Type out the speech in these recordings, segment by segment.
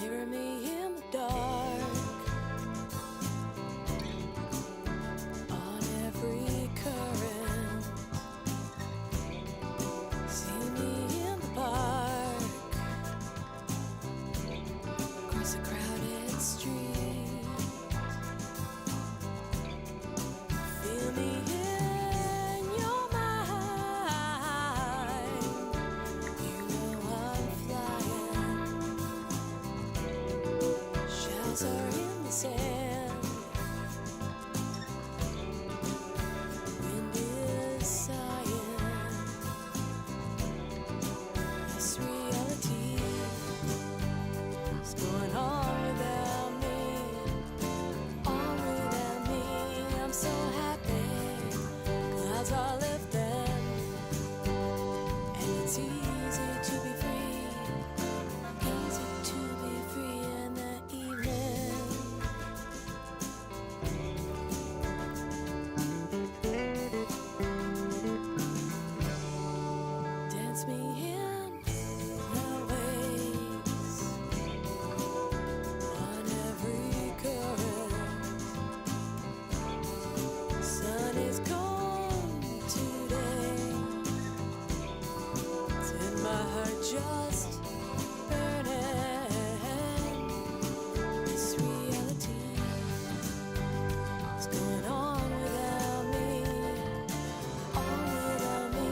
Mirror me in the dark. On every current. See me in the park. Across a crowded street. Feel me in your mind. You know I'm flying. Shells are in the sand. Wind is sighing. This reality is going on without me. On without me. I'm so happy. Clouds are lifting. And it's easy to be free. Easy to be free in the evening. Dance me in the waves. On every current. Sun is gone today. It's in my heart just burning. This reality is going on without me. On without me.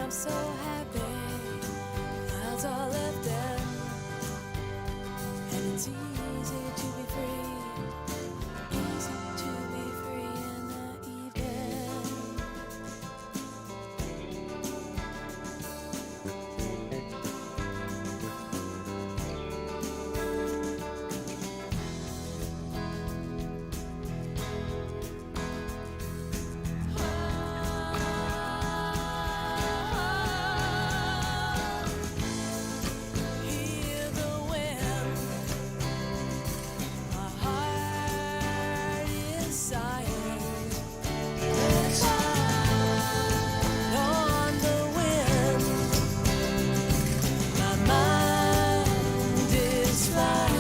I'm so happy. Clouds are lifting. And it's easy to be free. Easy to be free in the evening. Hear the wind. My heart is silent. On the wind. My mind is flying.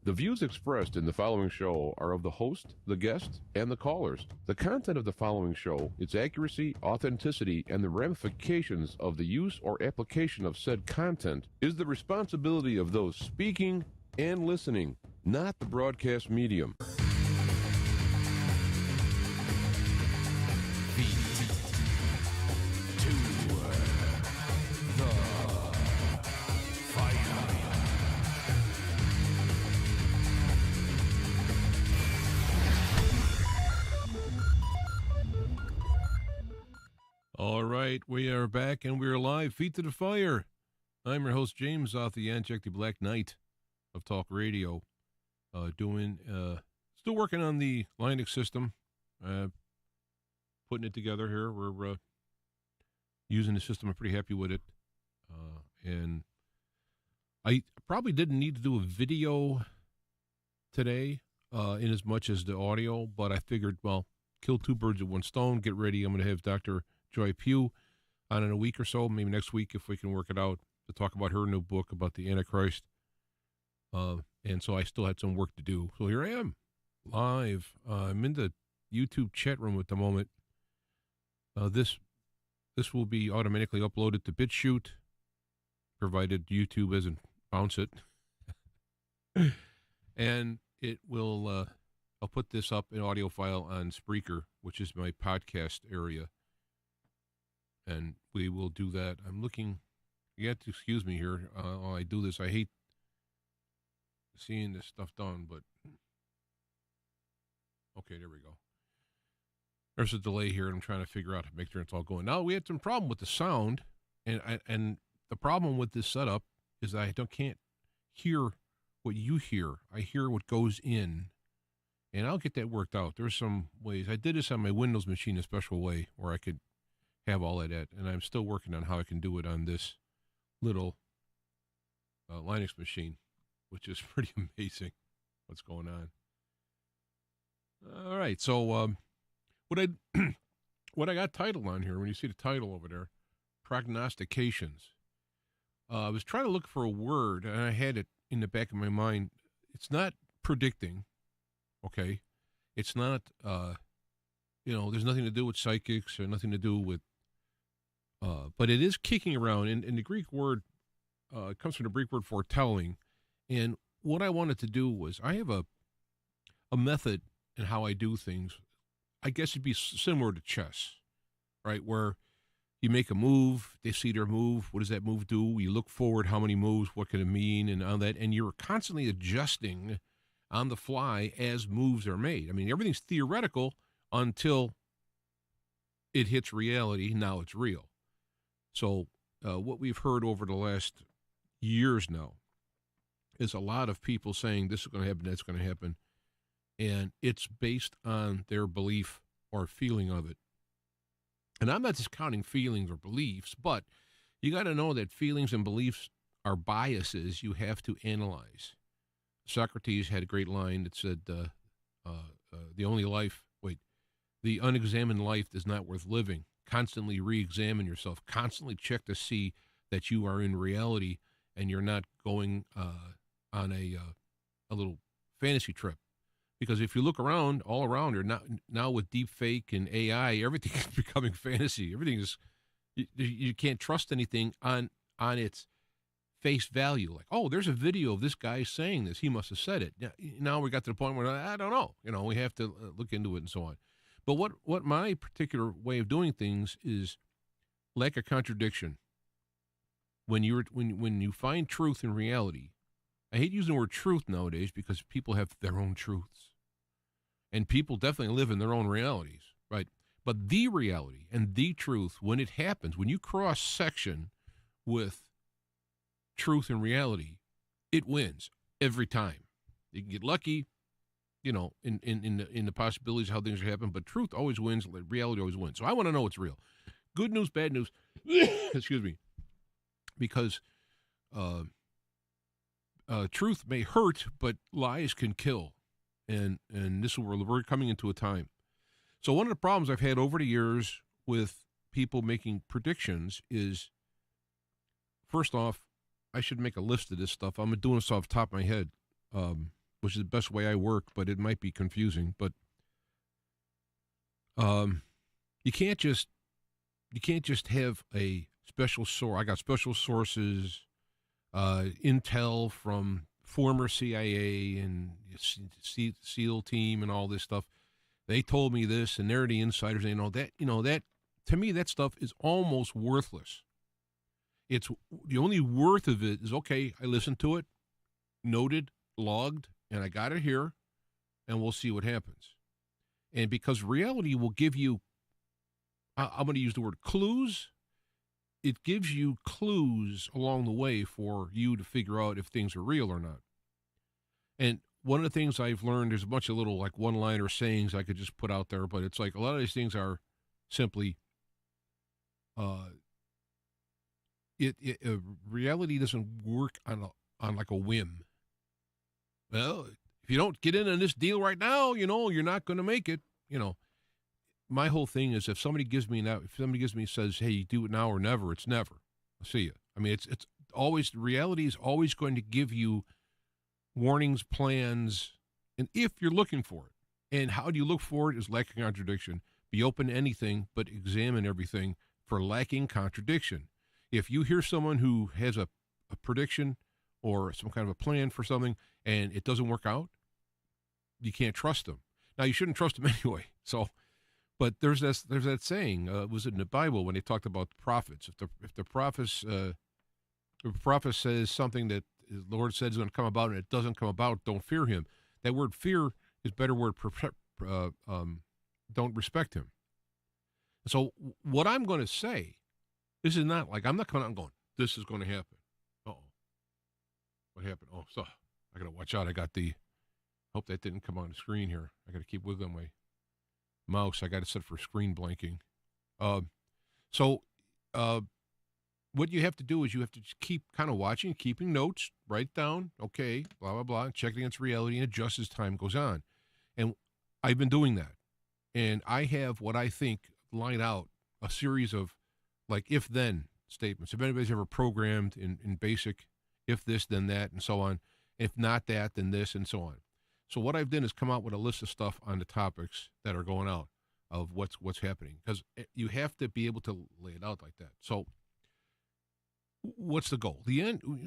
The views expressed in the following show are of the host, the guest, and the callers. The content of the following show, its accuracy, authenticity, and the ramifications of the use or application of said content is the responsibility of those speaking and listening, not the broadcast medium. All right, we are back and we're live. Feet to the fire. I'm your host, James, off the Anjek, the Black Knight of Talk Radio. Still working on the Linux system, putting it together here. We're using the system. I'm pretty happy with it. And I probably didn't need to do a video today in as much as the audio, but I figured, well, kill two birds with one stone. Get ready. I'm going to have Dr. Joy Pugh on in a week or so, maybe next week if we can work it out, to talk about her new book about the Antichrist. And so I still had some work to do. So here I am, live. I'm in the YouTube chat room at the moment. This will be automatically uploaded to BitChute, provided YouTube doesn't bounce it. And it will, I'll put this up in audio file on Spreaker, which is my podcast area. And we will do that. I'm looking, you have to excuse me here while I do this. I hate seeing this stuff done, but okay, there we go. There's a delay here, and I'm trying to figure out to make sure it's all going. Now, we had some problem with the sound, and the problem with this setup is that I can't hear what you hear. I hear what goes in, and I'll get that worked out. There's some ways. I did this on my Windows machine a special way where I could have all of that, and I'm still working on how I can do it on this little Linux machine, which is pretty amazing what's going on. All right, so what I got titled on here, when you see the title over there, prognostications. I was trying to look for a word, and I had it in the back of my mind. It's not predicting, okay? It's not, there's nothing to do with psychics or nothing to do with, but it is kicking around. And the Greek word, it comes from the Greek word foretelling. And what I wanted to do was, I have a method in how I do things. I guess it'd be similar to chess, right? Where you make a move, they see their move. What does that move do? You look forward, how many moves, what can it mean, and all that. And you're constantly adjusting on the fly as moves are made. I mean, everything's theoretical until it hits reality. Now it's real. So what we've heard over the last years now is a lot of people saying this is going to happen, that's going to happen. And it's based on their belief or feeling of it. And I'm not discounting feelings or beliefs, but you got to know that feelings and beliefs are biases you have to analyze. Socrates had a great line that said, the unexamined life is not worth living. Constantly re-examine yourself. Constantly check to see that you are in reality and you're not going on a little fantasy trip. Because if you look around, all around, or now with deep fake and AI, everything is becoming fantasy. Everything is, you can't trust anything on its face value. Like, oh, there's a video of this guy saying this. He must have said it. Now we got to the point where I don't know. We have to look into it and so on. But what my particular way of doing things is like a contradiction. When you find truth in reality, I hate using the word truth nowadays because people have their own truths. And people definitely live in their own realities, right? But the reality and the truth, when it happens, when you cross-section with truth and reality, it wins every time. You can get lucky, in the possibilities of how things are happening, but truth always wins, reality always wins. So I want to know what's real. Good news, bad news, excuse me, because truth may hurt, but lies can kill. And we're coming into a time. So one of the problems I've had over the years with people making predictions is, first off, I should make a list of this stuff. I'm doing this off the top of my head, which is the best way I work, but it might be confusing. But you can't just have a special source. I got special sources, intel from former CIA and SEAL team and all this stuff. They told me this, and they're the insiders. They know that. That to me, that stuff is almost worthless. It's the only worth of it is, okay, I listened to it, noted, logged, and I got it here, and we'll see what happens. And because reality will give you, I'm going to use the word clues. It gives you clues along the way for you to figure out if things are real or not. And one of the things I've learned, there's a bunch of little like one-liner sayings I could just put out there, but it's like a lot of these things are simply, reality doesn't work on like a whim. Well, if you don't get in on this deal right now, you're not going to make it. My whole thing is if somebody says, hey, do it now or never, it's never. I'll see you. I mean, it's always, reality is always going to give you warnings, plans, and if you're looking for it. And how do you look for it is lacking contradiction. Be open to anything, but examine everything for lacking contradiction. If you hear someone who has a prediction or some kind of a plan for something and it doesn't work out, you can't trust them. Now, you shouldn't trust them anyway. So, but there's that saying, was it in the Bible when they talked about the prophets? If the prophet says something that the Lord said is going to come about and it doesn't come about, don't fear him. That word fear is a better word. Don't respect him. So what I'm going to say, this is not like, I'm not coming out and going, this is going to happen. Uh-oh. What happened? Oh, so I got to watch out. Hope that didn't come on the screen here. I got to keep wiggling my mouse. I got it set for screen blanking. So what you have to do is you have to just keep kind of watching, keeping notes, write down, okay, blah, blah, blah, check against reality, and adjust as time goes on. And I've been doing that. And I have what I think line out a series of like if-then statements. If anybody's ever programmed in BASIC, if this, then that, and so on. If not that, then this, and so on. So what I've done is come out with a list of stuff on the topics that are going out of what's happening, because you have to be able to lay it out like that. So what's the goal?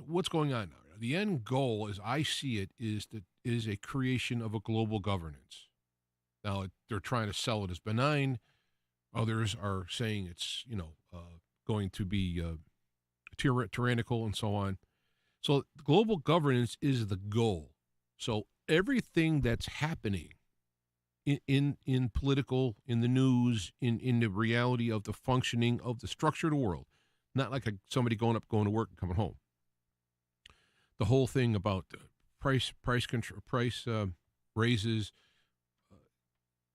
What's going on now? The end goal, as I see it, is a creation of a global governance. Now, they're trying to sell it as benign. Others are saying it's, going to be tyrannical and so on. So global governance is the goal. So everything that's happening in political, in the news, in the reality of the functioning of the structure of the world, not like somebody going to work and coming home. The whole thing about price control, price raises,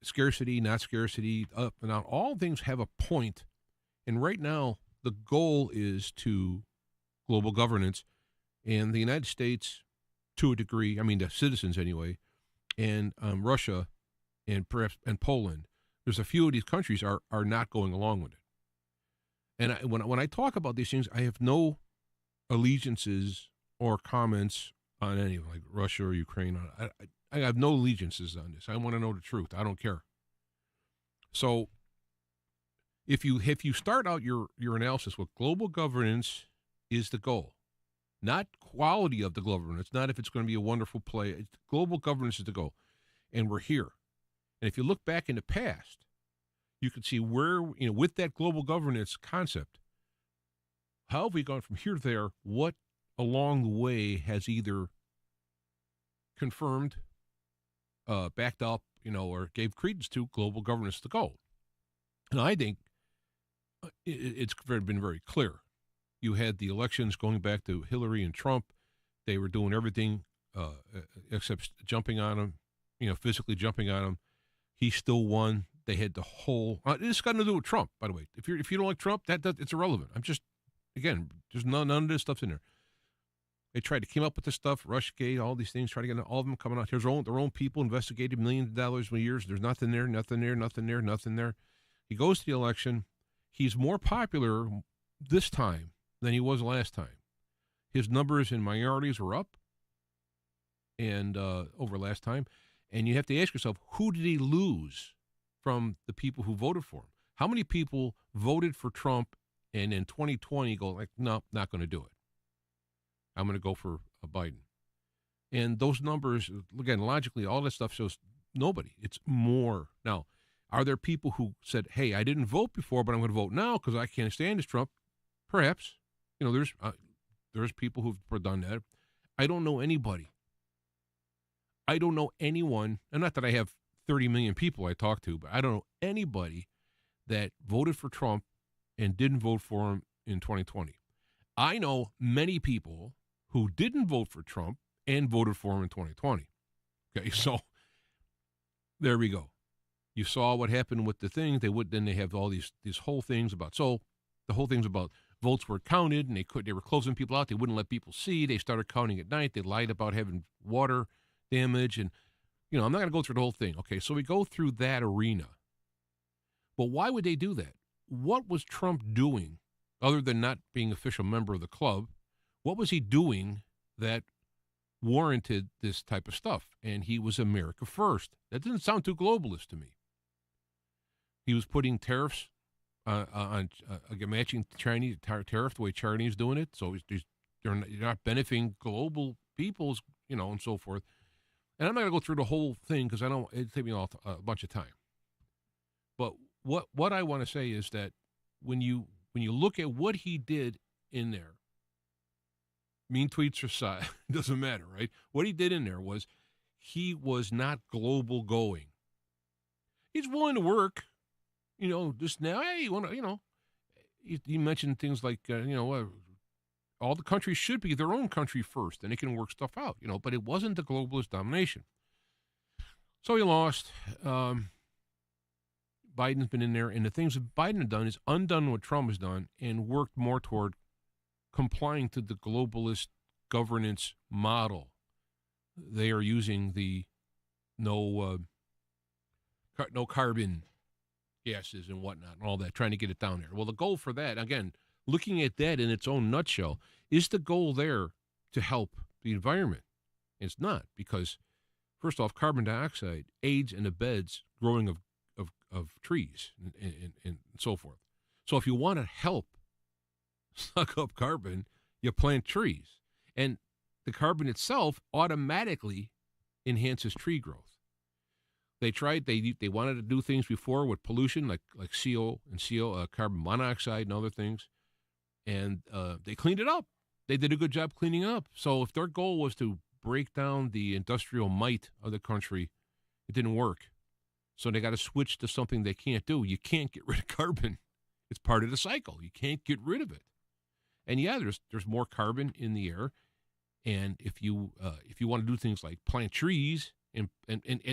scarcity, not scarcity, up and down. All things have a point. And right now, the goal is to global governance. And the United States, to a degree, I mean, the citizens anyway, and Russia and perhaps and Poland, there's a few of these countries are not going along with it. And when I talk about these things, I have no allegiances or comments on any, like Russia or Ukraine. I have no allegiances on this. I want to know the truth. I don't care. So if you start out your analysis with global governance is the goal, not quality of the governance, not if it's going to be a wonderful play. Global governance is the goal, and we're here. And if you look back in the past, you can see where, with that global governance concept, how have we gone from here to there? What along the way has either confirmed, backed up, or gave credence to global governance the goal? And I think it's been very clear. You had the elections going back to Hillary and Trump. They were doing everything except jumping on him, physically jumping on him. He still won. They had the whole. This got nothing to do with Trump, by the way. If you don't like Trump, it's irrelevant. I'm just, again, there's none of this stuff's in there. They tried to come up with this stuff, Rushgate, all these things, try to get all of them coming out. Here's their own people investigated millions of dollars for years. There's nothing there, nothing there, nothing there, nothing there. He goes to the election. He's more popular this time than he was last time. His numbers in minorities were up and over last time. And you have to ask yourself, who did he lose from the people who voted for him? How many people voted for Trump and in 2020 go like, no, not going to do it. I'm going to go for a Biden. And those numbers, again, logically, all that stuff shows nobody. It's more. Now, are there people who said, hey, I didn't vote before, but I'm going to vote now because I can't stand this Trump? Perhaps. There's people who've done that. I don't know anybody. I don't know anyone, and not that I have 30 million people I talk to, but I don't know anybody that voted for Trump and didn't vote for him in 2020. I know many people who didn't vote for Trump and voted for him in 2020. Okay, so there we go. You saw what happened with the thing. Then they have all these whole things about, so the whole things about votes were counted and they were closing people out. They wouldn't let people see. They started counting at night. They lied about having water damage. And, I'm not going to go through the whole thing. Okay, so we go through that arena. But why would they do that? What was Trump doing other than not being official member of the club? What was he doing that warranted this type of stuff? And he was America first. That didn't sound too globalist to me. He was putting tariffs on matching Chinese tariff the way Chinese doing it. So you're not benefiting global peoples, and so forth. And I'm not going to go through the whole thing because it'd take me a bunch of time. But what I want to say is that when you look at what he did in there, mean tweets aside, it doesn't matter, right? What he did in there was he was not global going. He's willing to work, just now. Hey, you want to, you mentioned things like, all the countries should be their own country first, and they can work stuff out, but it wasn't the globalist domination. So he lost. Biden's been in there, and the things that Biden has done is undone what Trump has done and worked more toward complying to the globalist governance model. They are using the no carbon gases and whatnot and all that, trying to get it down there. Well, the goal for that, again, looking at that in its own nutshell, is the goal there to help the environment? It's not, because first off, carbon dioxide aids and abets growing of trees and so forth. So if you want to help suck up carbon, you plant trees. And the carbon itself automatically enhances tree growth. They tried, they wanted to do things before with pollution, like CO and carbon monoxide and other things, and they cleaned it up. They did a good job cleaning up. So if their goal was to break down the industrial might of the country, it didn't work. So they got to switch to something they can't do. You can't get rid of carbon. It's part of the cycle. You can't get rid of it. And yeah, there's more carbon in the air. And if you want to do things like plant trees, and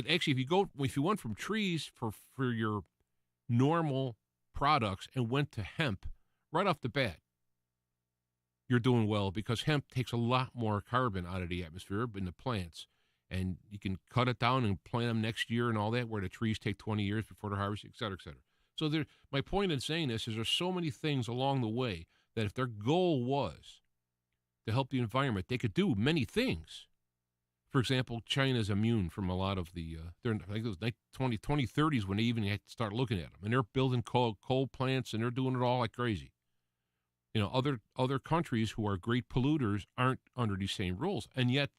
actually if you went from trees for your normal products and went to hemp right off the bat, you're doing well, because hemp takes a lot more carbon out of the atmosphere in the plants. And you can cut it down and plant them next year and all that, where the trees take 20 years before they're harvested, et cetera, et cetera. So my point in saying this is there's so many things along the way that if their goal was to help the environment, they could do many things. For example, China's immune from a lot of the, I think it was 2030s when they even had to start looking at them. And they're building coal plants, and they're doing it all like crazy. Other countries who are great polluters aren't under these same rules. And yet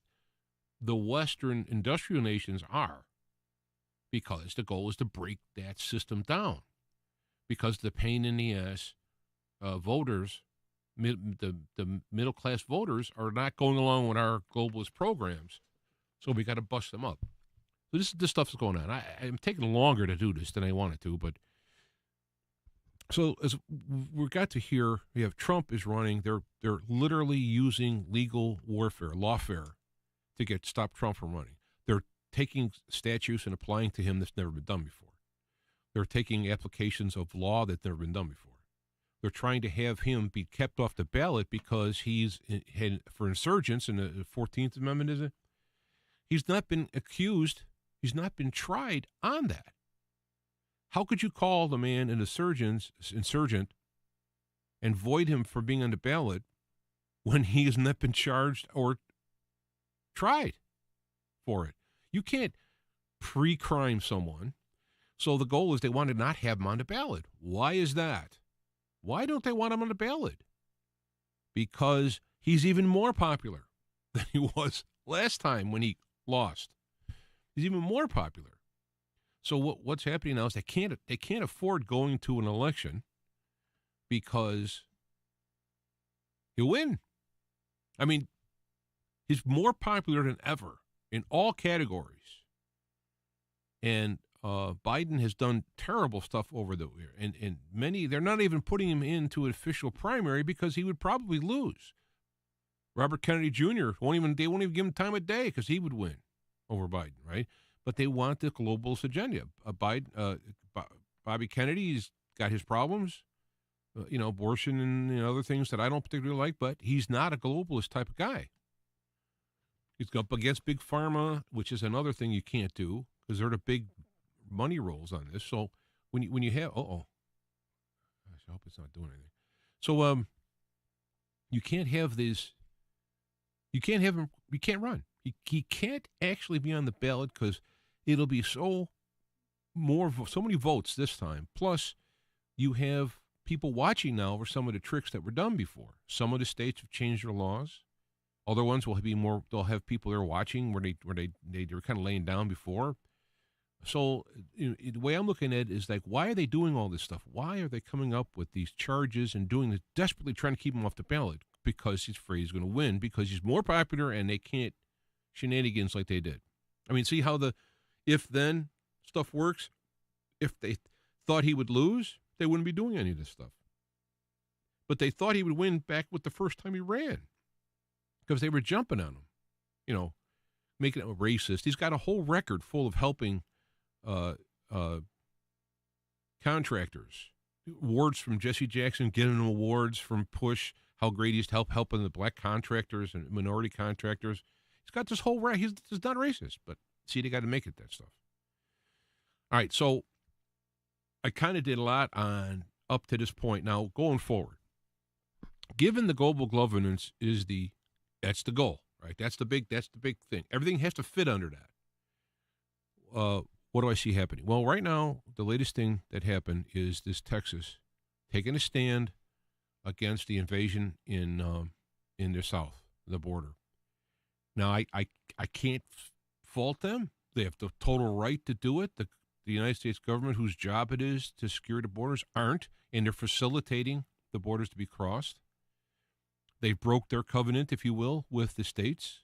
the Western industrial nations are, because the goal is to break that system down. Because the pain in the ass voters, the middle-class voters, are not going along with our globalist programs. So we got to bust them up. So this stuff is going on. I'm taking longer to do this than I wanted to, but so as we got to hear, we have Trump is running. They're literally using legal warfare, lawfare, to stop Trump from running. They're taking statutes and applying to him that's never been done before. They're taking applications of law that's never been done before. They're trying to have him be kept off the ballot because he's for insurgents in the 14th Amendment, is it? He's not been accused. He's not been tried on that. How could you call the man an insurgent and void him from being on the ballot when he has not been charged or tried for it? You can't pre-crime someone. So the goal is they want to not have him on the ballot. Why is that? Why don't they want him on the ballot? Because he's even more popular than he was last time when he lost. He's even more popular. So what's happening now is they can't afford going to an election because he'll win. I mean, he's more popular than ever in all categories. And Biden has done terrible stuff over the year. And many, they're not even putting him into an official primary because he would probably lose. Robert Kennedy Jr. they won't even give him time of day because he would win over Biden, right? But they want the globalist agenda. Bobby Kennedy's got his problems, abortion and other things that I don't particularly like, but he's not a globalist type of guy. He's up against Big Pharma, which is another thing you can't do because they're the big money rolls on this. So when you have, I hope it's not doing anything. So you can't have these. You can't have him. You can't run. He can't actually be on the ballot because it'll be so many votes this time. Plus, you have people watching now for some of the tricks that were done before. Some of the states have changed their laws. Other ones will be more. They'll have people there watching where they were kind of laying down before. So the way I'm looking at it is like, why are they doing all this stuff? Why are they coming up with these charges and doing this, desperately trying to keep him off the ballot? Because he's afraid he's going to win, because he's more popular and they can't shenanigans like they did. I mean, see how the if-then stuff works? If they thought he would lose, they wouldn't be doing any of this stuff. but they thought he would win back with the first time he ran because they were jumping on him, making him a racist. He's got a whole record full of helping contractors. Awards from Jesse Jackson, getting him awards from Push, how great he's helping the black contractors and minority contractors. He's got this whole he's not racist, but see, they got to make it that stuff. All right, so I kind of did a lot on up to this point. Now, going forward, given the global governance that's the goal, right? That's the big thing. Everything has to fit under that. What do I see happening? Well, right now, the latest thing that happened is this Texas taking a stand against the invasion in the south, the border. Now, I can't fault them. They have the total right to do it. The United States government, whose job it is to secure the borders, aren't, and they're facilitating the borders to be crossed. They broke their covenant, if you will, with the states,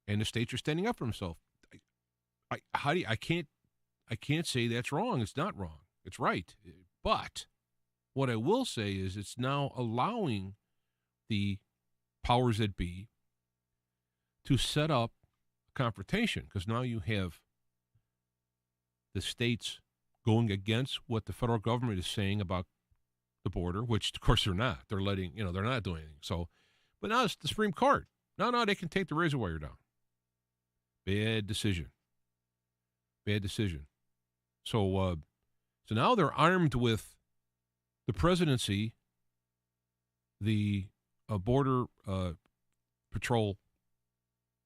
and the states are standing up for themselves. I can't say that's wrong. It's not wrong. It's right. But what I will say is it's now allowing the powers that be to set up a confrontation, because now you have the states going against what the federal government is saying about the border, which of course they're not. They're letting, they're not doing anything. So, but now it's the Supreme Court. No, they can take the razor wire down. Bad decision. So now they're armed with the presidency, the border patrol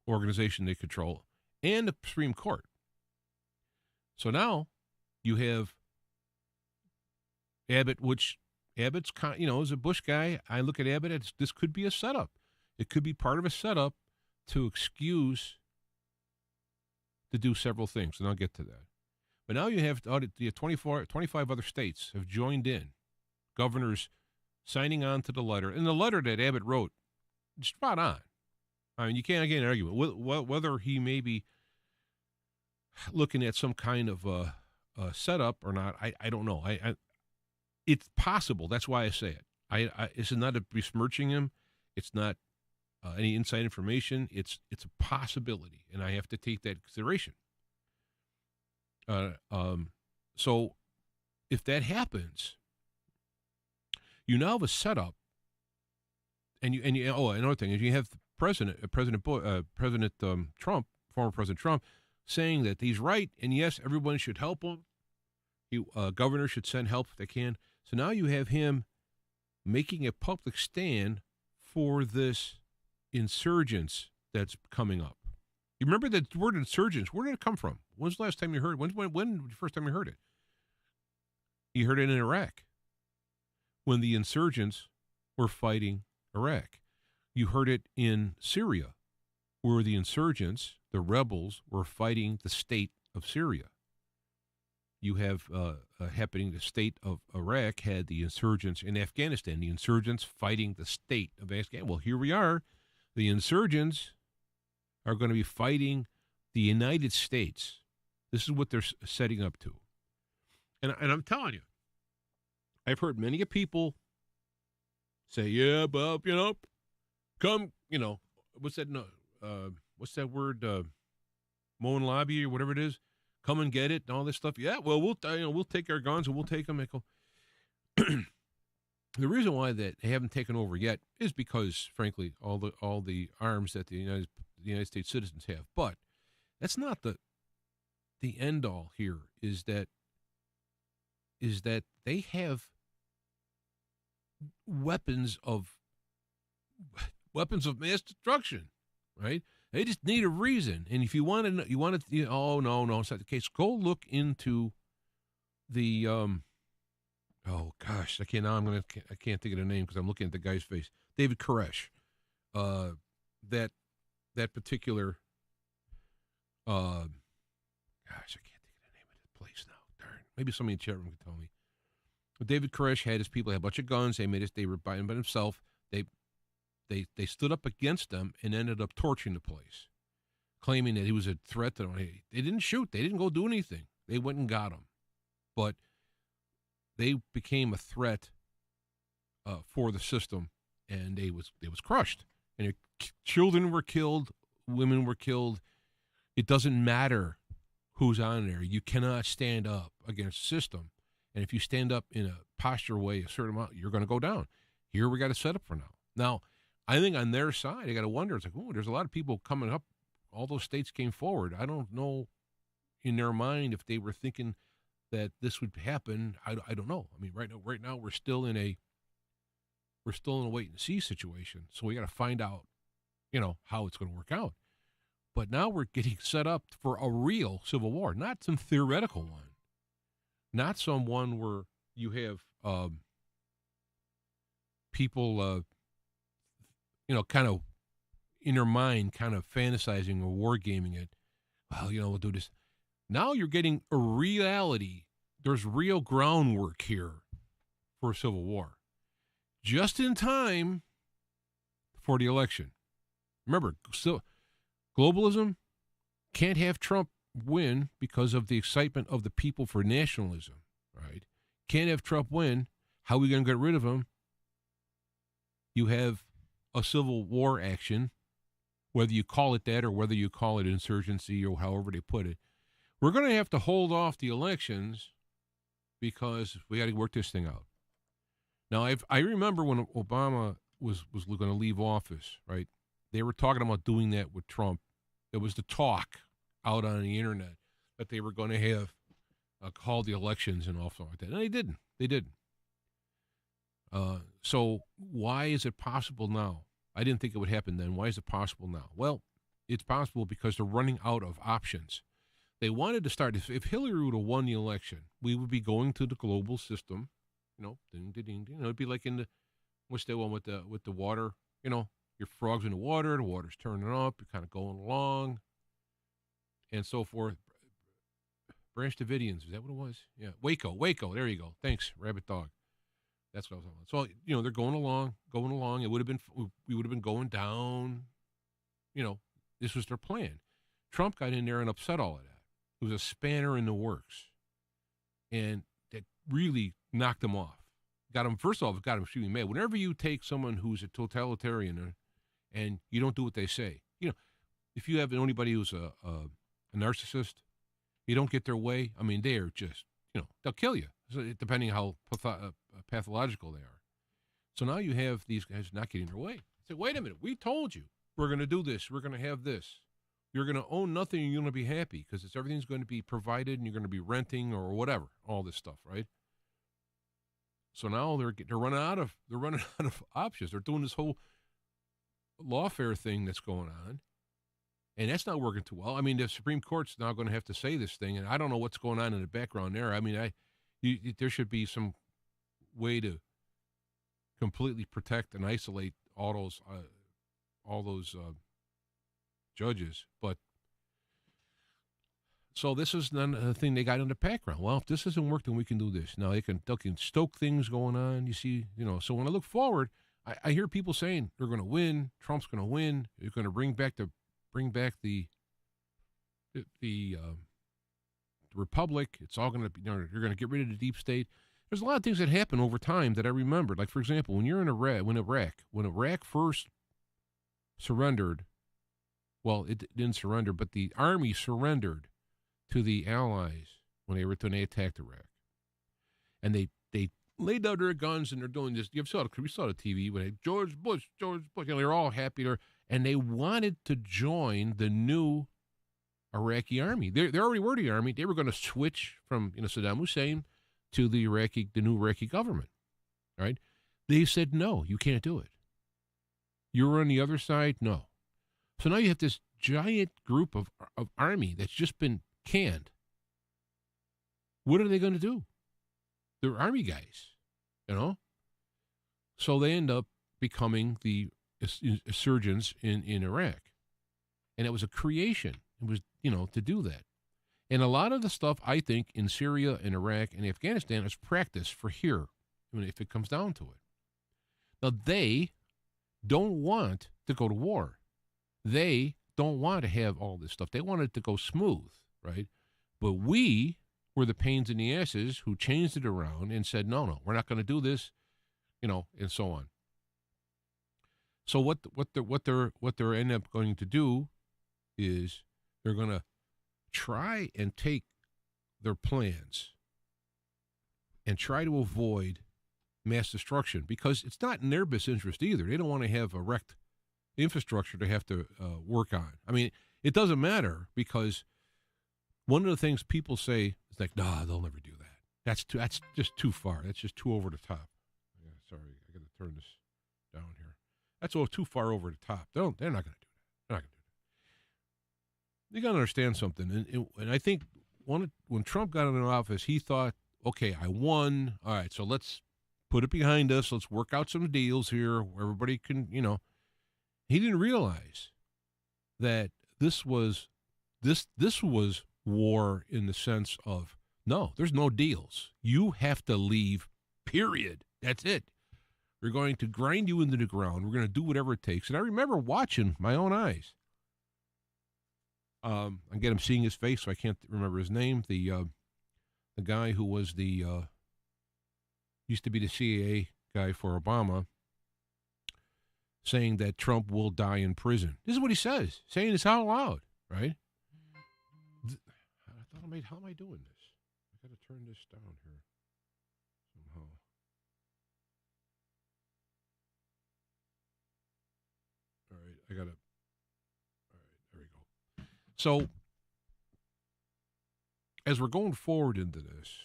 organization they control, and the Supreme Court. So now you have Abbott, which Abbott's, is a Bush guy. I look at Abbott, this could be a setup. It could be part of a setup to excuse to do several things, and I'll get to that. But now you have 25 other states have joined in, governors signing on to the letter. And the letter that Abbott wrote, spot on. I mean, you can't get an argument. Whether he may be looking at some kind of setup or not, I don't know. It's possible. That's why I say it. This is not a besmirching him. It's not any inside information. It's a possibility, and I have to take that into consideration. So if that happens, you now have a setup, and another thing is you have the President Trump, former President Trump, saying that he's right, and yes, everyone should help him. Governors should send help if they can. So now you have him making a public stand for this insurgents that's coming up. You remember that word insurgents? Where did it come from? When's the last time you heard it? When the first time you heard it? You heard it in Iraq, when the insurgents were fighting Iraq. You heard it in Syria, where the insurgents, the rebels, were fighting the state of Syria. You have happening, the state of Iraq had the insurgents in Afghanistan, the insurgents fighting the state of Afghanistan. Well, here we are. The insurgents are going to be fighting the United States. This is what they're setting up to. And I'm telling you, I've heard many people say, yeah, Bob, come, what's that? No, what's that word? Mow and lobby or whatever it is. Come and get it and all this stuff. Yeah, well, we'll take our guns and we'll take them. The reason why that they haven't taken over yet is because, frankly, all the arms that the United States citizens have. But that's not the end all here. Is that they have weapons of mass destruction, right? They just need a reason. And if you want to, oh no, it's not the case. Go look into the, oh gosh, I can't think of the name because I'm looking at the guy's face. David Koresh, that particular, gosh, I can't think of the name of the place now. Darn, maybe somebody in the chat room can tell me. But David Koresh had his people, had a bunch of guns. They were buying by themselves. They stood up against them and ended up torching the place, claiming that he was a threat to them. They didn't shoot. They didn't go do anything. They went and got him. But they became a threat for the system, and it was crushed. And children were killed, women were killed. It doesn't matter who's on there. You cannot stand up against the system. And if you stand up in a posture way, a certain amount, you're going to go down. Here we got to set up for now. Now, I think on their side, I got to wonder, it's like, oh, there's a lot of people coming up. All those states came forward. I don't know in their mind if they were thinking that this would happen. I don't know. I mean, right now we're still in a wait and see situation. So we got to find out, how it's going to work out. But now we're getting set up for a real civil war, not some theoretical one, not some one where you have people, kind of in their mind, kind of fantasizing or wargaming it. Well, we'll do this. Now you're getting a reality. There's real groundwork here for a civil war, just in time for the election. Remember, still, globalism can't have Trump win because of the excitement of the people for nationalism, right? Can't have Trump win. How are we going to get rid of him? You have a civil war action, whether you call it that or whether you call it insurgency or however they put it. We're going to have to hold off the elections because we got to work this thing out. Now, I remember when Obama was going to leave office, right? They were talking about doing that with Trump. It was the talk out on the internet that they were going to have called the elections and all stuff like that. And they didn't. They didn't. So why is it possible now? I didn't think it would happen then. Why is it possible now? Well, it's possible because they're running out of options. They wanted to start, if Hillary would have won the election, we would be going to the global system, ding, ding, ding, it'd be like in the, what's that one with the water, your frog's in the water's turning up, you're kind of going along, and so forth. Branch Davidians, is that what it was? Yeah, Waco, there you go. Thanks, Rabbit Dog. That's what I was talking about. So, they're going along. We would have been going down. This was their plan. Trump got in there and upset all of that. It was a spanner in the works. And that really knocked him off. First of all, it got him extremely mad. Whenever you take someone who's a totalitarian and you don't do what they say, if you have anybody who's a narcissist, you don't get their way, I mean, they're just, they'll kill you, depending how pathological they are. So now you have these guys not getting their way. Say, wait a minute, we told you we're going to do this. We're going to have this. You're going to own nothing and you're going to be happy because everything's going to be provided and you're going to be renting or whatever, all this stuff, right? So now they're running out of options. They're doing this whole lawfare thing that's going on, and that's not working too well. I mean, the Supreme Court's now going to have to say this thing, and I don't know what's going on in the background there. I mean, there should be some way to completely protect and isolate all those judges. But so this is the thing they got in the background. Well, if this doesn't work, then we can do this. Now they can stoke things going on. You see, So when I look forward, I hear people saying they're going to win. Trump's going to win. They're going to bring back the republic. It's all going to be. You're going to get rid of the deep state. There's a lot of things that happen over time that I remembered. Like, for example, when you're in when Iraq first surrendered, well, it didn't surrender, but the army surrendered to the Allies when they attacked Iraq. And they laid down their guns and they're doing this. We saw the TV when George Bush, they're all happy there. And they wanted to join the new Iraqi army. They already were the army. They were going to switch from Saddam Hussein to the new Iraqi government, right? They said, no, you can't do it. You're on the other side? No. So now you have this giant group of army that's just been canned. What are they going to do? They're army guys, So they end up becoming the insurgents in Iraq. And it was a creation. It was, to do that. And a lot of the stuff, I think, in Syria and Iraq and Afghanistan is practice for here, if it comes down to it. Now, they don't want to go to war. They don't want to have all this stuff. They want it to go smooth, right? But we were the pains in the asses who changed it around and said, no, we're not going to do this. and so on. So what they're end up going to do is they're going to try and take their plans and try to avoid mass destruction, because it's not in their best interest either. They don't want to have a wrecked infrastructure to have to work on. I mean, it doesn't matter, because one of the things people say is like, nah, they'll never do that. That's just too far. That's just too over the top. Yeah, sorry, I got to turn this down here. That's all too far over the top. They're not going to do that. They're not going to do that. You got to understand something, and I think when Trump got into office, he thought, okay, I won. All right, so let's put it behind us. Let's work out some deals here where everybody can, He didn't realize that this was war in the sense of, no, there's no deals. You have to leave, period. That's it. We're going to grind you into the ground. We're going to do whatever it takes. And I remember watching my own eyes. Again, I'm seeing his face, so I can't remember his name. The guy who was used to be the CIA guy for Obama, saying that Trump will die in prison. This is what he says, saying this out loud, right? I thought, how am I doing this? I got to turn this down here somehow. All right, all right, there we go. So, as we're going forward into this,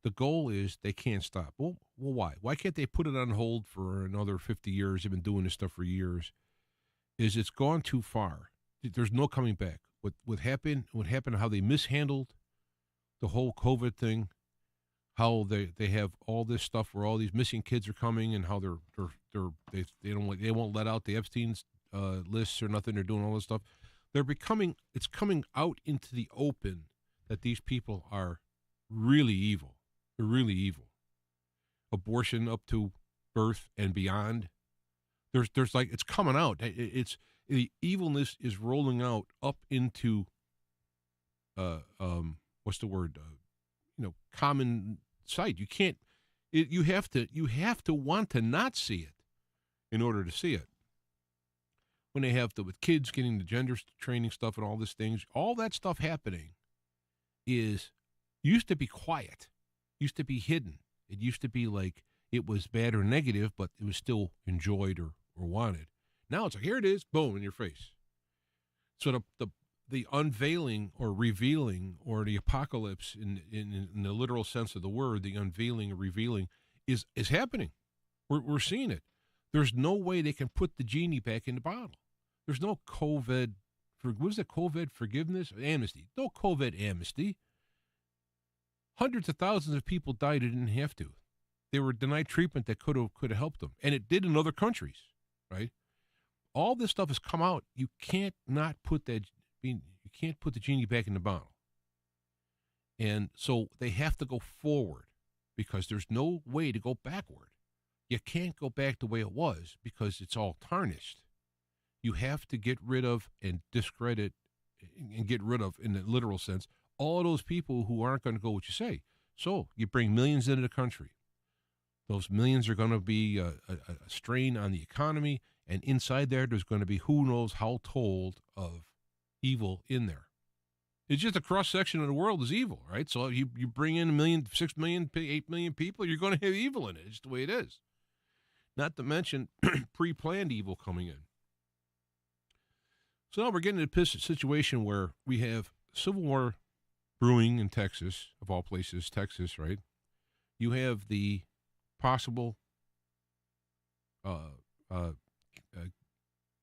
the goal is they can't stop. Well, why? Why can't they put it on hold for another 50 years? They've been doing this stuff for years. It's gone too far. There's no coming back. What happened, how they mishandled the whole COVID thing, how they have all this stuff where all these missing kids are coming, and how they won't let out the Epstein's lists or nothing. They're doing all this stuff. It's coming out into the open that these people are really evil. They're really evil. Abortion up to birth and beyond. There's like, it's coming out. It's the evilness is rolling out up into what's the word? Common sight. You can't. You have to want to not see it in order to see it. When they have with kids getting the gender training stuff and all these things, all that stuff happening used to be quiet, used to be hidden. It used to be like it was bad or negative, but it was still enjoyed or wanted. Now it's like, here it is, boom, in your face. So the unveiling or revealing or the apocalypse in the literal sense of the word, the unveiling or revealing is happening. We're seeing it. There's no way they can put the genie back in the bottle. There's no COVID, what is it, COVID forgiveness? Amnesty. No COVID amnesty. Hundreds of thousands of people died who didn't have to. They were denied treatment that could have helped them. And it did in other countries, right? All this stuff has come out. You can't put the genie back in the bottle. And so they have to go forward because there's no way to go backward. You can't go back the way it was because it's all tarnished. You have to get rid of and discredit and get rid of, in the literal sense, all of those people who aren't going to go what you say. So you bring millions into the country. Those millions are going to be a strain on the economy, and inside there's going to be who knows how told of evil in there. It's just a cross-section of the world is evil, right? So you bring in 1 million, 6 million, 8 million people, you're going to have evil in it. It's the way it is. Not to mention pre-planned evil coming in. So now we're getting into a situation where we have civil war brewing in Texas, of all places, Texas, right? You have the possible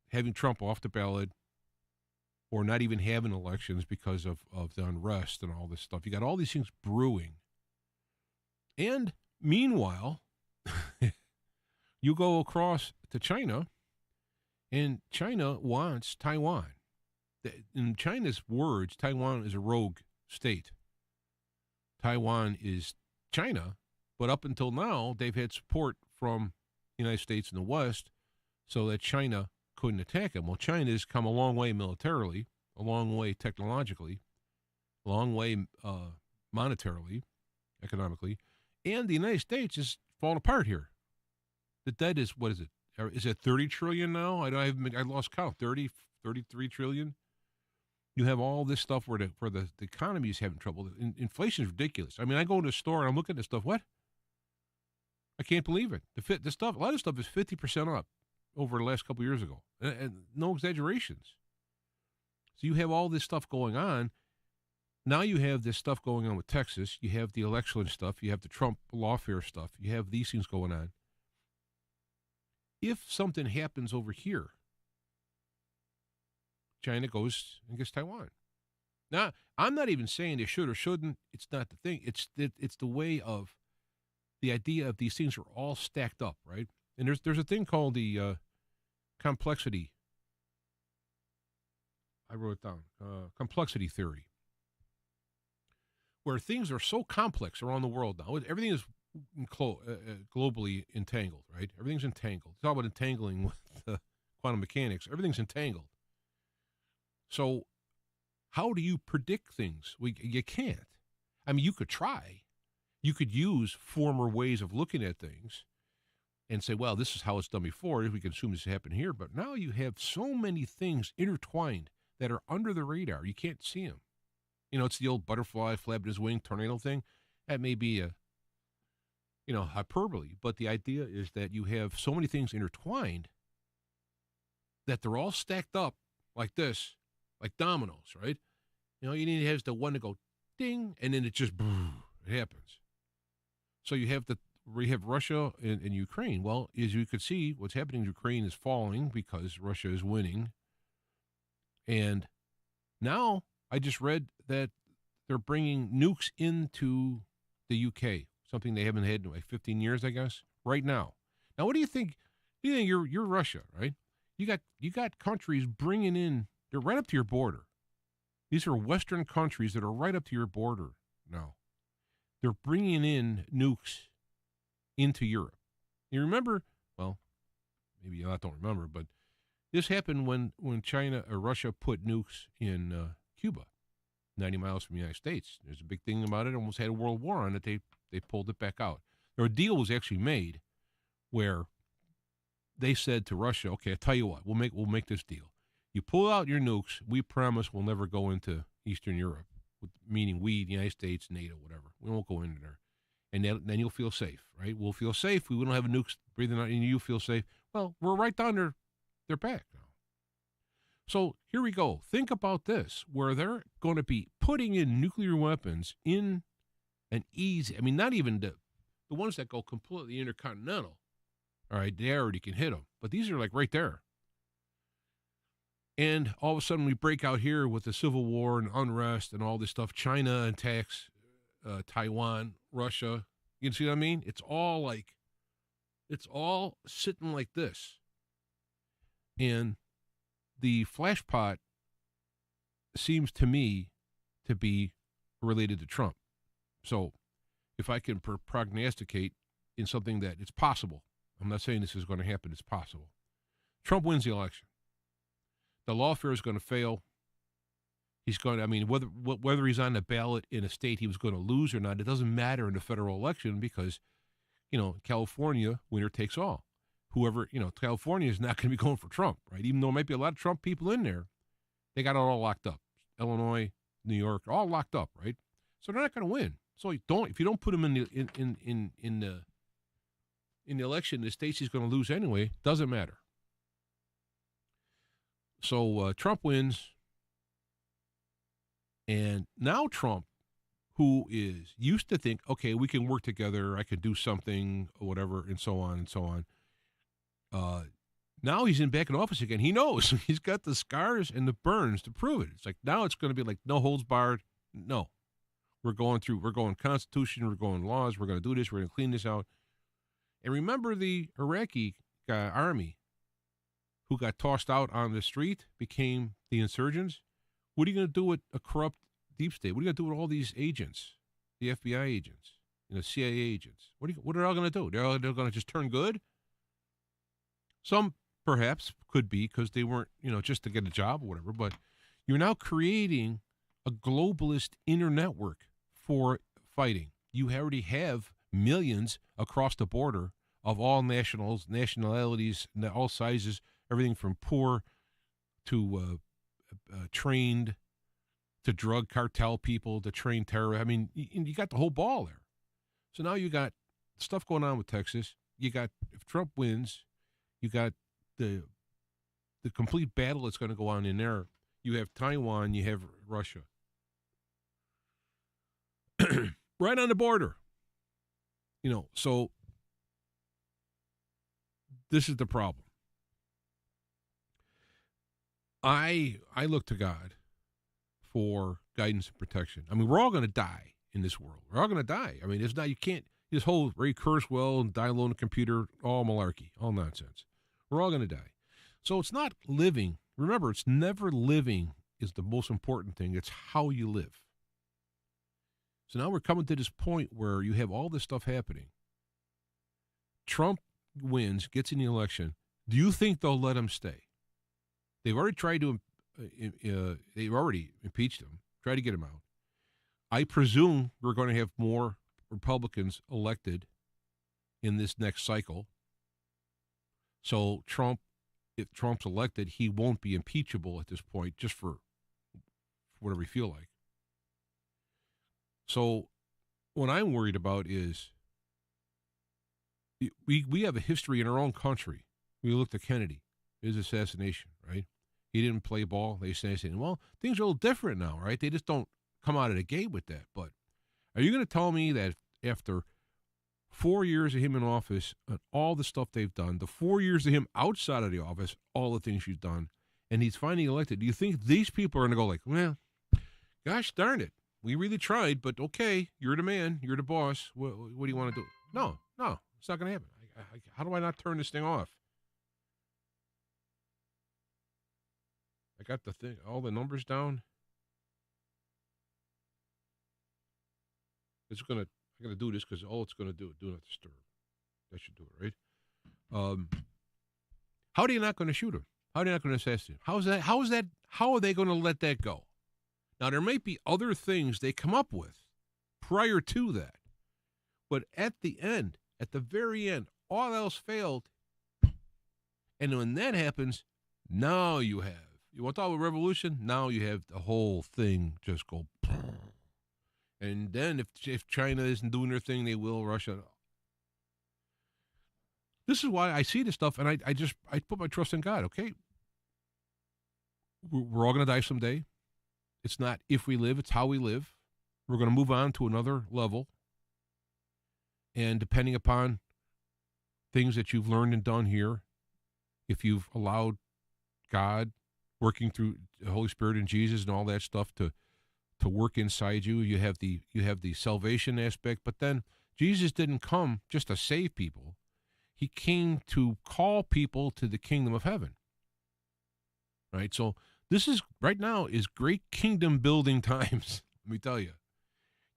having Trump off the ballot or not even having elections because of the unrest and all this stuff. You got all these things brewing. And meanwhile, you go across to China, and China wants Taiwan. In China's words, Taiwan is a rogue state. Taiwan is China, but up until now, they've had support from the United States and the West so that China couldn't attack them. Well, China's come a long way militarily, a long way technologically, a long way monetarily, economically, and the United States is falling apart here. The debt is, what is it? Is it 30 trillion now? I lost count. 30, 33 trillion. You have all this stuff where the economy is having trouble. Inflation is ridiculous. I mean, I go to the store and I'm looking at this stuff. What? I can't believe it. The stuff, a lot of stuff is 50% up over the last couple of years ago, and no exaggerations. So you have all this stuff going on. Now you have this stuff going on with Texas. You have the election stuff. You have the Trump lawfare stuff. You have these things going on. If something happens over here, China goes and gets Taiwan. Now, I'm not even saying they should or shouldn't. It's not the thing. It's the way of the idea of these things are all stacked up, right? And there's a thing called the complexity. I wrote it down. Complexity theory, where things are so complex around the world now. Everything is globally entangled, right? Everything's entangled. It's all about entangling with quantum mechanics. Everything's entangled. So how do you predict things? You can't. I mean, you could try. You could use former ways of looking at things and say, well, this is how it's done before. If we can assume this happened here. But now you have so many things intertwined that are under the radar. You can't see them. You know, it's the old butterfly flapping his wing tornado thing. That may be a, hyperbole. But the idea is that you have so many things intertwined that they're all stacked up like this, like dominoes, right? You need to have the one to go ding, and then it just, boom, it happens. So you have Russia and Ukraine. Well, as you could see, what's happening in Ukraine is falling because Russia is winning. And now I just read that they're bringing nukes into the UK, something they haven't had in like 15 years, I guess, right now. Now, what do you think? You're Russia, right? You got countries bringing in, they're right up to your border. These are Western countries that are right up to your border now. They're bringing in nukes into Europe. You remember, well, maybe you don't remember, but this happened when China or Russia put nukes in Cuba, 90 miles from the United States. There's a big thing about it. Almost had a world war on it. They pulled it back out. A deal was actually made where they said to Russia, okay, I'll tell you what, we'll make this deal. You pull out your nukes, we promise we'll never go into Eastern Europe, meaning we, the United States, NATO, whatever. We won't go into there. And then you'll feel safe, right? We'll feel safe. We don't have nukes breathing out, and you feel safe. Well, we're right down their back now. So here we go. Think about this, where they're going to be putting in nuclear weapons in an easy, I mean, not even the ones that go completely intercontinental. All right, they already can hit them. But these are like right there. And all of a sudden we break out here with the civil war and unrest and all this stuff. China attacks Taiwan, Russia. You see what I mean? It's all sitting like this. And the flashpot seems to me to be related to Trump. So if I can prognosticate in something that it's possible, I'm not saying this is going to happen, it's possible. Trump wins the election. The lawfare is going to fail. He's going to, I mean, whether he's on the ballot in a state he was going to lose or not, it doesn't matter in the federal election because, California, winner takes all. Whoever, California is not going to be going for Trump, right? Even though there might be a lot of Trump people in there, they got it all locked up. Illinois, New York, all locked up, right? So they're not going to win. So if you don't put them in the election, the states he's going to lose anyway, doesn't matter. So Trump wins, and now Trump, who is used to think, okay, we can work together, I can do something, or whatever, and so on and so on. Now he's back in office again. He knows he's got the scars and the burns to prove it. It's like now it's going to be like no holds barred. No, we're going Constitution, we're going laws, we're going to do this, we're going to clean this out. And remember the Iraqi army who got tossed out on the street, became the insurgents? What are you going to do with a corrupt deep state? What are you going to do with all these agents, the FBI agents, CIA agents? What are they all going to do? They're going to just turn good? Some perhaps could be because they weren't, just to get a job or whatever. But you're now creating a globalist inner network for fighting. You already have millions across the border of all nationalities, all sizes, everything from poor to trained, to drug cartel people, to trained terrorists. I mean, you got the whole ball there. So now you got stuff going on with Texas. You got, if Trump wins, you got the complete battle that's going to go on in there. You have Taiwan, you have Russia. Right on the border. So this is the problem. I look to God for guidance and protection. I mean, we're all going to die in this world. We're all going to die. I mean, it's not, you can't, this whole Ray Kurzweil and die alone on a computer, all malarkey, all nonsense. We're all going to die. So it's not living. Remember, it's never living is the most important thing. It's how you live. So now we're coming to this point where you have all this stuff happening. Trump wins, gets in the election. Do you think they'll let him stay? They've already tried to, they've already impeached him, tried to get him out. I presume we're going to have more Republicans elected in this next cycle. So if Trump's elected, he won't be impeachable at this point, just for whatever you feel like. So what I'm worried about is we have a history in our own country. We looked at Kennedy, his assassination, right? He didn't play ball. They say, well, things are a little different now, right? They just don't come out of the gate with that. But are you going to tell me that after 4 years of him in office and all the stuff they've done, the 4 years of him outside of the office, all the things he's done, and he's finally elected, do you think these people are going to go like, well, gosh darn it, we really tried, but okay, you're the man, you're the boss. What do you want to do? No, it's not going to happen. How do I not turn this thing off? I got the thing, all the numbers down. I got to do this because all it's going to do not disturb. That should do it, right? How are you not going to shoot him? How are you not going to assassinate him? How are they going to let that go? Now, there might be other things they come up with prior to that. But at the end, at the very end, all else failed. And when that happens, now you want to talk about revolution? Now you have the whole thing just go. And then if China isn't doing their thing, they will, Russia. This is why I see this stuff, and I put my trust in God, okay? We're all going to die someday. It's not if we live, it's how we live. We're going to move on to another level. And depending upon things that you've learned and done here, if you've allowed God working through the Holy Spirit and Jesus and all that stuff to work inside you, you have the salvation aspect. But then Jesus didn't come just to save people. He came to call people to the kingdom of heaven. Right? So this is, right now, is great kingdom building times. Let me tell you.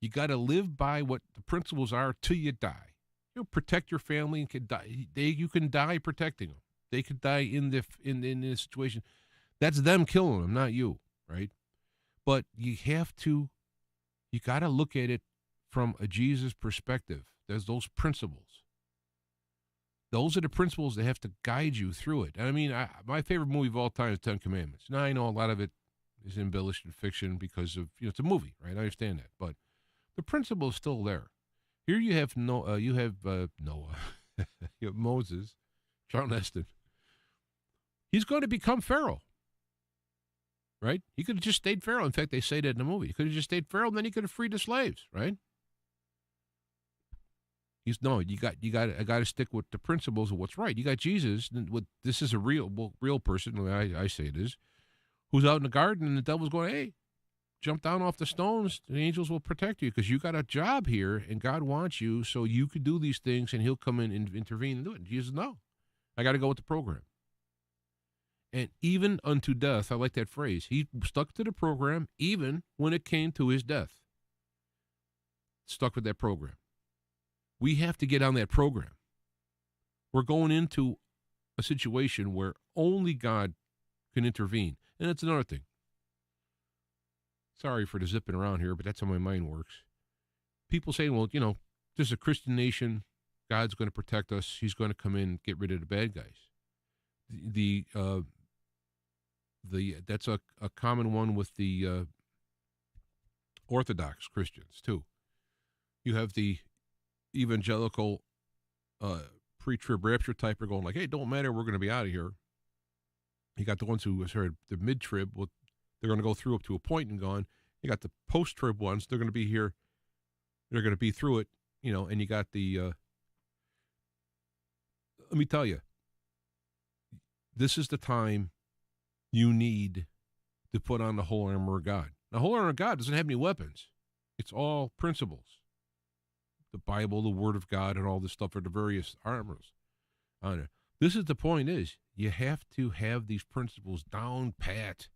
You got to live by what the principles are till you die. Protect your family and can die. You can die protecting them. They could die in this situation. That's them killing them, not you, right? But you got to look at it from a Jesus perspective. There's those principles. Those are the principles that have to guide you through it. And I mean, my favorite movie of all time is Ten Commandments. Now, I know a lot of it is embellished in fiction because of, it's a movie, right? I understand that. But the principle is still there. Here you have Noah, you have Moses, Charlton Heston. He's going to become Pharaoh, right? He could have just stayed Pharaoh. In fact, they say that in the movie. He could have just stayed Pharaoh, and then he could have freed the slaves, right? I got to stick with the principles of what's right. You got Jesus. This is a real person. The way I say it is, who's out in the garden, and the devil's going, "Hey, jump down off the stones. The angels will protect you because you got a job here, and God wants you so you could do these things, and He'll come in and intervene and do it." And Jesus, no, I got to go with the program. And even unto death, I like that phrase. He stuck to the program even when it came to his death. Stuck with that program. We have to get on that program. We're going into a situation where only God can intervene. And that's another thing. Sorry for the zipping around here, but that's how my mind works. People saying, well, this is a Christian nation. God's going to protect us. He's going to come in and get rid of the bad guys. That's a common one with the Orthodox Christians too. You have the evangelical pre-trib rapture type are going like, hey, don't matter, we're going to be out of here. You got the ones who heard the mid-trib, they're going to go through up to a point and gone. You got the post-trib ones, they're going to be here, they're going to be through it, and you got the, let me tell you, this is the time you need to put on the whole armor of God. The whole armor of God doesn't have any weapons. It's all principles. The Bible, the Word of God, and all this stuff are the various armors on it. This is the point is, you have to have these principles down pat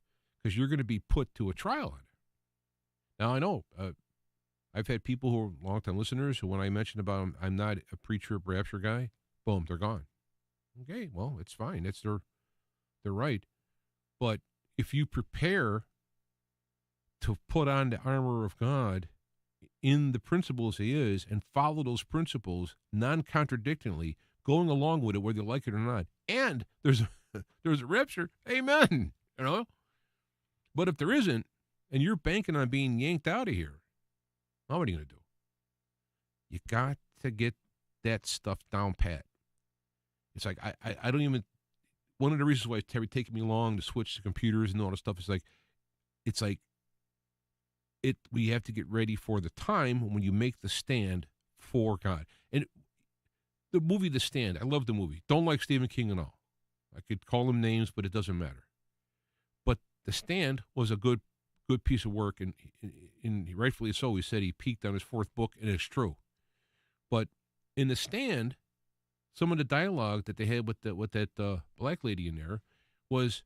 because you're going to be put to a trial on it. Now, I know I've had people who are long-time listeners who, when I mentioned about I'm not a pre-trib rapture guy, boom, they're gone. Okay, well, it's fine. That's their right. But if you prepare to put on the armor of God in the principles he is and follow those principles non-contradictingly, going along with it whether you like it or not, and there's a rapture, amen, But if there isn't, and you're banking on being yanked out of here, what are you going to do? You got to get that stuff down pat. It's like, I don't even, one of the reasons why it's taking me long to switch to computers and all this stuff is we have to get ready for the time when you make the stand for God. And the movie The Stand, I love the movie. Don't like Stephen King at all. I could call him names, but it doesn't matter. But The Stand was a good piece of work, and rightfully so. He said he peaked on his fourth book, and it's true. But in The Stand, some of the dialogue that they had with that black lady in there was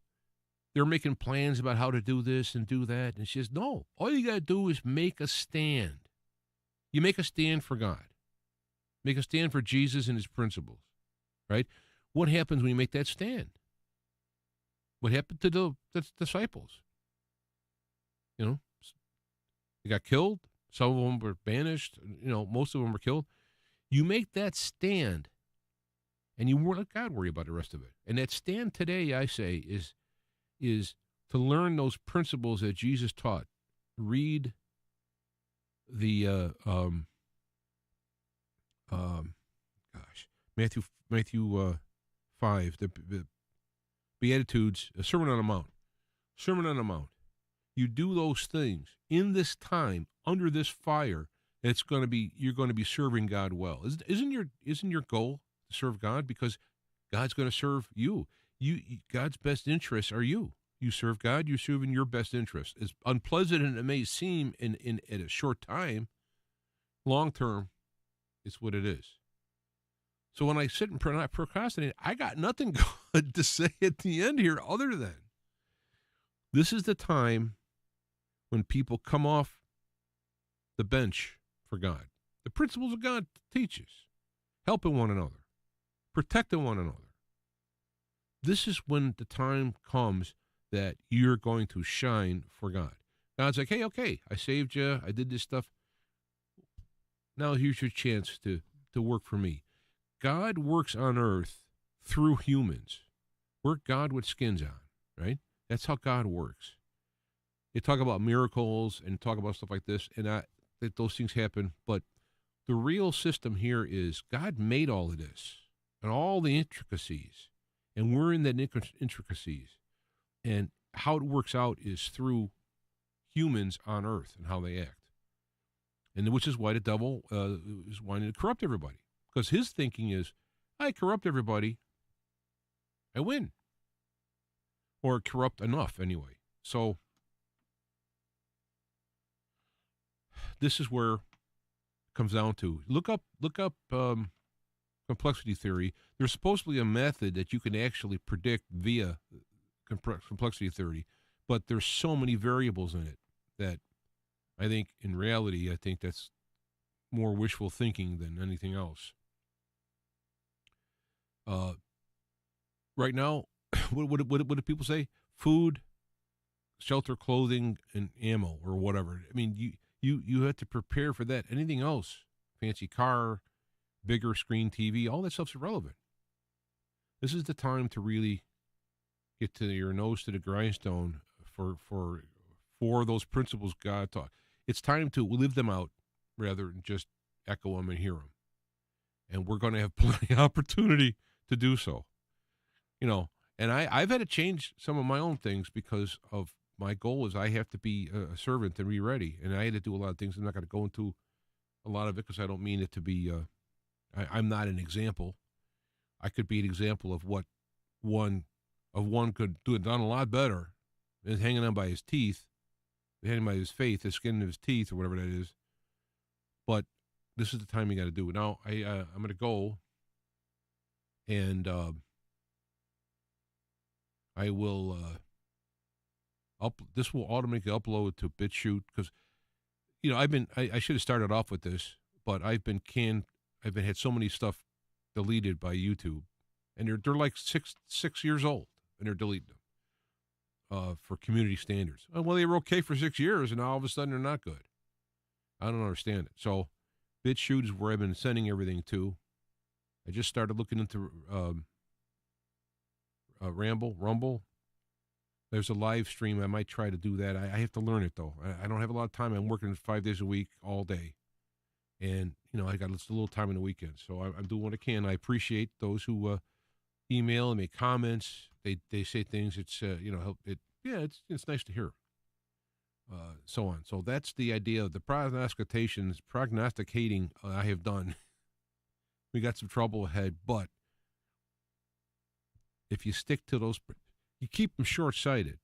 they're making plans about how to do this and do that, and she says, no, all you got to do is make a stand. You make a stand for God. Make a stand for Jesus and his principles, right? What happens when you make that stand? What happened to the disciples? They got killed. Some of them were banished. Most of them were killed. You make that stand, and you let God worry about the rest of it. And that stand today, I say, is to learn those principles that Jesus taught. Read the Matthew 5, the Beatitudes, a Sermon on the Mount. You do those things in this time under this fire. You're going to be serving God well. Isn't your goal to serve God? Because God's going to serve you. God's best interests are you. You serve God. You're serving your best interests. As unpleasant as it may seem in at a short time, long term, it's what it is. So when I sit and procrastinate, I got nothing good to say at the end here other than this is the time when people come off the bench for God. The principles of God teaches, helping one another, protecting one another. This is when the time comes that you're going to shine for God. God's like, hey, okay, I saved you. I did this stuff. Now here's your chance to work for me. God works on earth through humans. We're God with skins on, right? That's how God works. You talk about miracles and talk about stuff like this, and that those things happen, but the real system here is God made all of this and all the intricacies, and we're in the intricacies. And how it works out is through humans on earth and how they act. And which is why the devil is wanting to corrupt everybody. Because his thinking is, I corrupt everybody, I win. Or corrupt enough anyway. So this is where it comes down to. Look up complexity theory. There's supposedly a method that you can actually predict via complexity theory, but there's so many variables in it that I think in reality, I think that's more wishful thinking than anything else. Right now, what do people say? Food, shelter, clothing, and ammo, or whatever. I mean, you have to prepare for that. Anything else, fancy car, bigger screen TV, all that stuff's irrelevant. This is the time to really get to your nose to the grindstone for those principles God taught. It's time to live them out rather than just echo them and hear them. And we're going to have plenty of opportunity to do so. You know, and I've had to change some of my own things because of my goal is I have to be a servant and be ready. And I had to do a lot of things. I'm not going to go into a lot of it because I don't mean it to be, I'm not an example. I could be an example of what one could do it done a lot better. Is hanging on by his teeth, hanging by his faith, his skin of his teeth, or whatever that is. But this is the time you got to do it. Now, I'm going to go, and I will this will automatically upload to BitChute because, you know, I should have started off with this, but I've had so many stuff deleted by YouTube, and they're like six years old, and they're deleting them. For community standards. Well, they were okay for 6 years, and now all of a sudden they're not good. I don't understand it. So BitChute is where I've been sending everything to. I just started looking into Rumble. There's a live stream. I might try to do that. I have to learn it, though. I don't have a lot of time. I'm working 5 days a week, all day. And, you know, I got just a little time in the weekend. So I'm doing what I can. I appreciate those who email and make comments. They say things. It's you know, help it. Yeah, it's nice to hear. So on. So that's the idea of the prognosticating. I have done. We got some trouble ahead, but if you stick to those, you keep them short-sighted,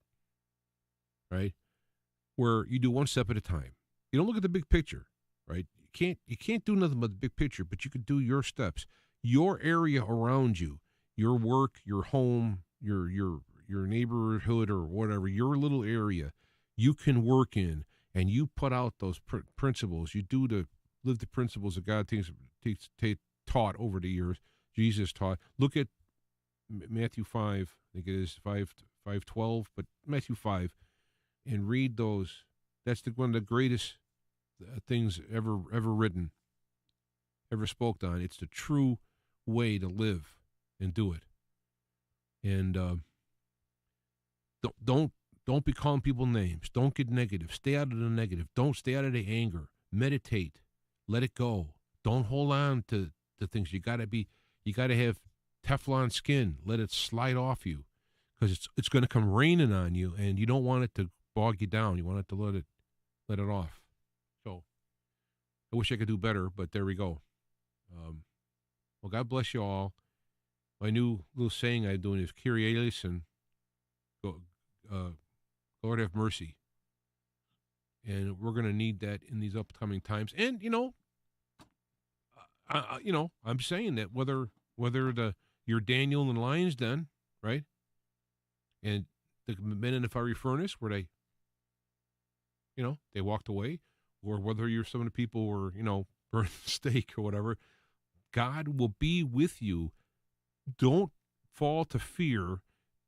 right? Where you do one step at a time. You don't look at the big picture, right? You can't do nothing but the big picture, but you can do your steps, your area around you, your work, your home, your neighborhood or whatever, your little area you can work in, and you put out those principles. You do to live the principles that God taught over the years. Jesus taught. Look at Matthew 5, I think it is 5:12, but Matthew 5, and read those. That's one of the greatest things ever written, ever spoke on. It's the true way to live and do it. And don't be calling people names. Don't get negative. Stay out of the negative. Don't stay out of the anger. Meditate. Let it go. Don't hold on to things. You gotta have Teflon skin. Let it slide off you, because it's going to come raining on you, and you don't want it to bog you down. You want it to let it off. So I wish I could do better, but there we go. Well, God bless you all. My new little saying I'm doing is Kyrie eleison, Lord have mercy. And we're going to need that in these upcoming times. And, you know, I'm saying that whether you're Daniel in the lion's den, right? And the men in the fiery furnace where they walked away, or whether you're some of the people who were, burned at the stake or whatever, God will be with you. Don't fall to fear.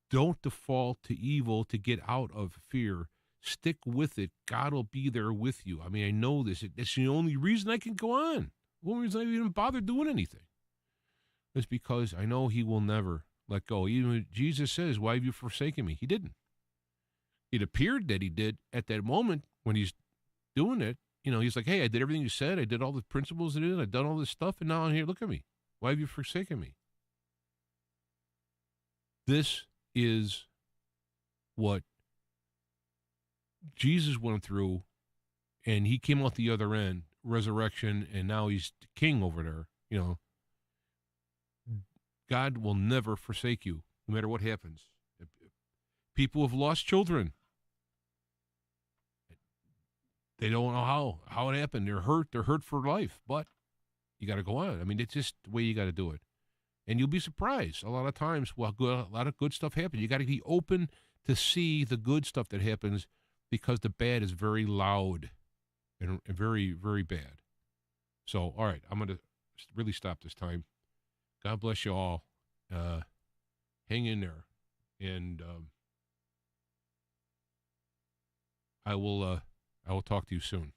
Don't default to evil to get out of fear. Stick with it. God will be there with you. I mean, I know this. It's the only reason I can go on. The only reason I even bother doing anything is because I know he will never let go. Even when Jesus says, "Why have you forsaken me?" He didn't. It appeared that he did at that moment when he's doing it. He's like, "Hey, I did everything you said. I did all the principles I did. I've done all this stuff, and now I'm here. Look at me. Why have you forsaken me?" This is what Jesus went through, and he came out the other end, resurrection, and now he's king over there. God will never forsake you, no matter what happens. People have lost children. They don't know how it happened. They're hurt for life, but you got to go on. I mean, it's just the way you got to do it. And you'll be surprised. A lot of times, a lot of good stuff happens. You got to be open to see the good stuff that happens, because the bad is very loud and very, very bad. So, all right, I'm going to really stop this time. God bless you all. Hang in there. And I will talk to you soon.